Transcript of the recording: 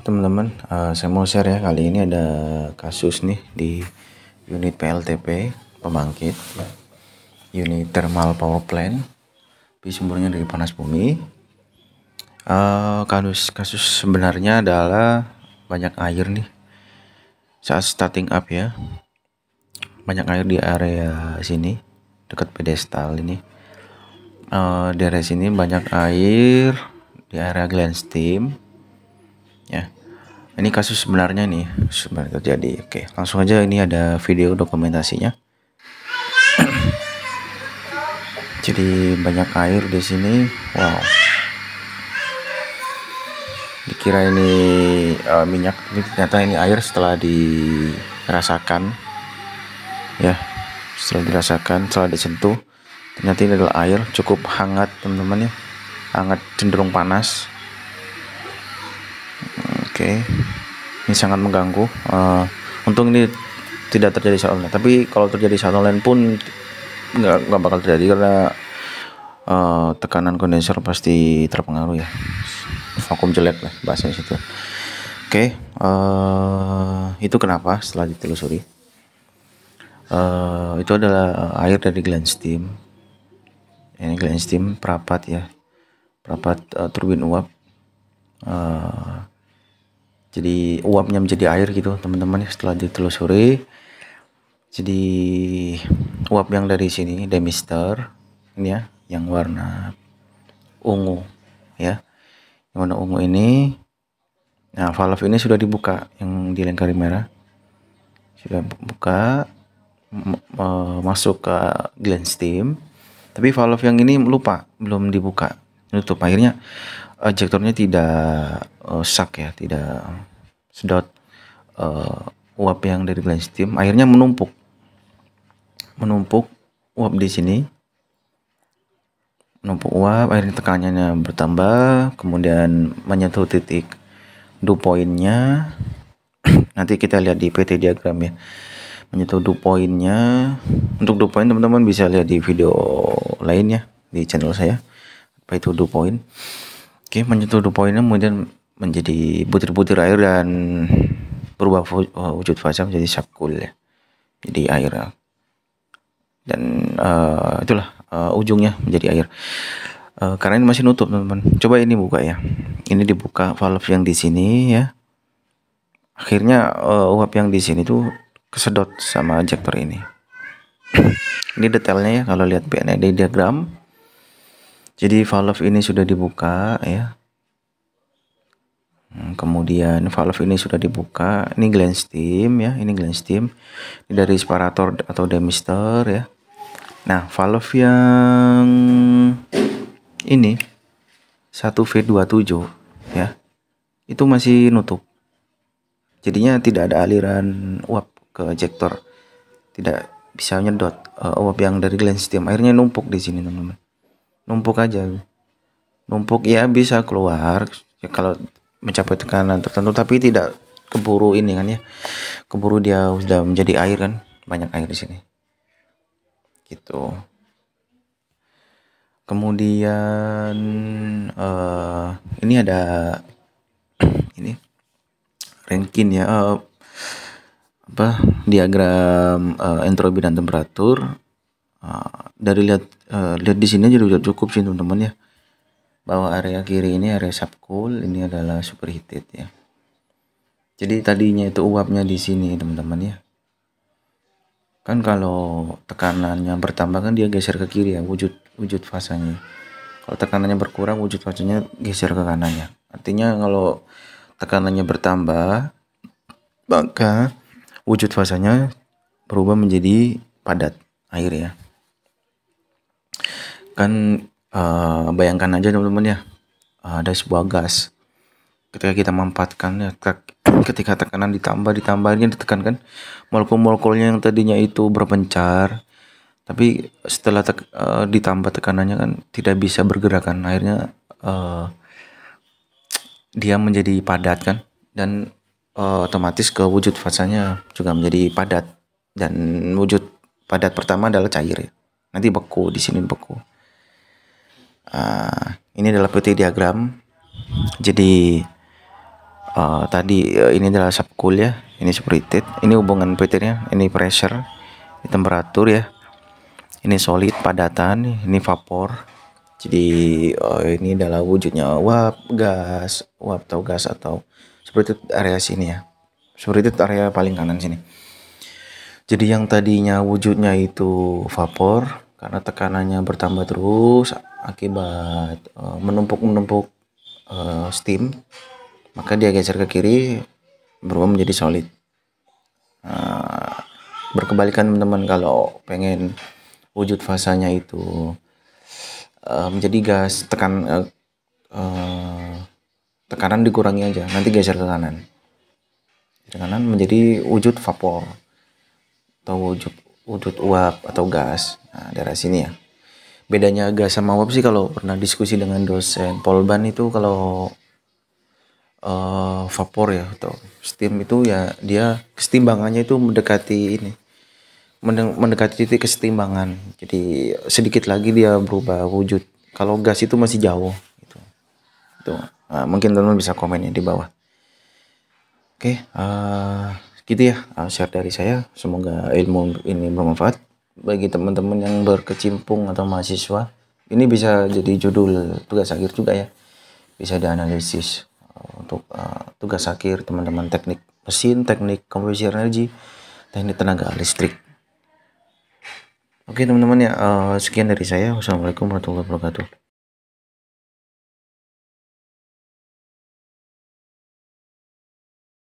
teman-teman, saya mau share ya. Kali ini ada kasus nih di unit PLTP pembangkit unit thermal power plant, tapi sumbernya dari panas bumi. Kasus sebenarnya adalah banyak air nih saat starting up ya, banyak air di area sini dekat pedestal ini. Di area sini banyak air di area gland steam ya. Ini kasus sebenarnya nih sebenarnya terjadi. Oke, langsung aja, ini ada video dokumentasinya. Jadi banyak air di sini. Wow, dikira ini minyak, tapi ternyata ini air setelah dirasakan ya, setelah disentuh, ternyata ini adalah air cukup hangat teman-teman ya, hangat cenderung panas. Oke, ini sangat mengganggu. Untung ini tidak terjadi saat online, tapi kalau terjadi saat online pun nggak bakal terjadi karena tekanan kondensor pasti terpengaruh ya, vakum jelek lah bahasanya situ. Oke, itu kenapa setelah ditelusuri, itu adalah air dari gland steam. Ini gland steam perapat ya, perapat turbin uap. Jadi uapnya menjadi air gitu teman-teman ya, setelah ditelusuri. Jadi uap yang dari sini demister ini ya, yang warna ungu ya, yang warna ungu ini. Nah, valve ini sudah dibuka, yang dilengkari merah sudah buka, masuk ke gland steam, tapi valve yang ini lupa, belum dibuka, tutup. Akhirnya ejektornya tidak sak ya, tidak sedot uap yang dari gland steam. Akhirnya menumpuk uap di sini, menumpuk uap. Akhirnya tekanannya bertambah, kemudian menyentuh titik dew point-nya. Nanti kita lihat di PT diagram ya, menyentuh dew point-nya. Untuk dew point teman-teman bisa lihat di video lainnya di channel saya, apa itu dew point. Oke, menyentuh dew point-nya kemudian menjadi butir-butir air dan berubah wujud fase menjadi subcool ya, jadi air. Dan itulah ujungnya menjadi air. Karena ini masih nutup teman-teman, coba ini buka ya, ini dibuka valve yang di sini ya. Akhirnya uap yang di sini tuh kesedot sama injektor ini. Ini detailnya ya kalau lihat PNED diagram. Jadi valve ini sudah dibuka ya, kemudian valve ini sudah dibuka. Ini gland steam ya, ini gland steam, ini dari separator atau demister ya. Nah, valve yang ini 1V27 ya, itu masih nutup. Jadinya tidak ada aliran uap ke ejektor, tidak bisa nyedot uap yang dari gland steam. Akhirnya numpuk di sini teman-teman, numpuk aja, numpuk ya, bisa keluar ya kalau mencapai tekanan tertentu, tapi tidak keburu ini kan ya, keburu dia sudah menjadi air kan, banyak air di sini gitu. Kemudian ini ada ini Rankine ya, apa diagram entropi dan temperatur. Dari lihat di sini aja udah cukup sih teman-teman ya, bahwa area kiri ini area subcool, ini adalah superheated ya. Jadi tadinya itu uapnya di sini teman-teman ya, kan kalau tekanannya bertambah kan dia geser ke kiri ya, wujud fasanya. Kalau tekanannya berkurang, wujud fasanya geser ke kanannya. Artinya kalau tekanannya bertambah, maka wujud fasanya berubah menjadi padat air ya. Kan bayangkan aja teman-teman ya, ada sebuah gas, ketika kita memanfaatkan ya, ketika tekanan ditambahnya ditekankan, molekul-molekulnya yang tadinya itu berpencar, tapi setelah ditambah tekanannya kan tidak bisa bergerak kan. Akhirnya dia menjadi padat kan, dan otomatis ke wujud fasanya juga menjadi padat. Dan wujud padat pertama adalah cair ya, nanti beku di sini, beku. Ini adalah PT diagram. Jadi tadi ini adalah subcool ya, ini separated, ini hubungan PT-nya, ini pressure, ini temperatur ya, ini solid padatan, ini vapor. Jadi ini adalah wujudnya uap, gas, uap atau gas atau separated area sini ya, separated area paling kanan sini. Jadi yang tadinya wujudnya itu vapor karena tekanannya bertambah terus akibat menumpuk steam, maka dia geser ke kiri berubah menjadi solid. Berkebalikan teman-teman, kalau pengen wujud fasanya itu menjadi gas, tekanan dikurangi aja, nanti geser ke kanan menjadi wujud vapor atau wujud uap atau gas. Nah, daerah sini ya. Bedanya gas sama uap sih, kalau pernah diskusi dengan dosen Polban itu, kalau vapor ya atau steam itu ya, dia kesetimbangannya itu mendekati titik kesetimbangan, jadi sedikit lagi dia berubah wujud. Kalau gas itu masih jauh gitu. Nah, mungkin teman-teman bisa komen ya di bawah. Oke, gitu ya, share dari saya. Semoga ilmu ini bermanfaat bagi teman-teman yang berkecimpung atau mahasiswa. Ini bisa jadi judul tugas akhir juga ya, bisa dianalisis untuk tugas akhir teman-teman, teknik mesin, teknik kompresi energi, teknik tenaga listrik. Oke teman-teman ya, sekian dari saya. Wassalamualaikum warahmatullahi wabarakatuh.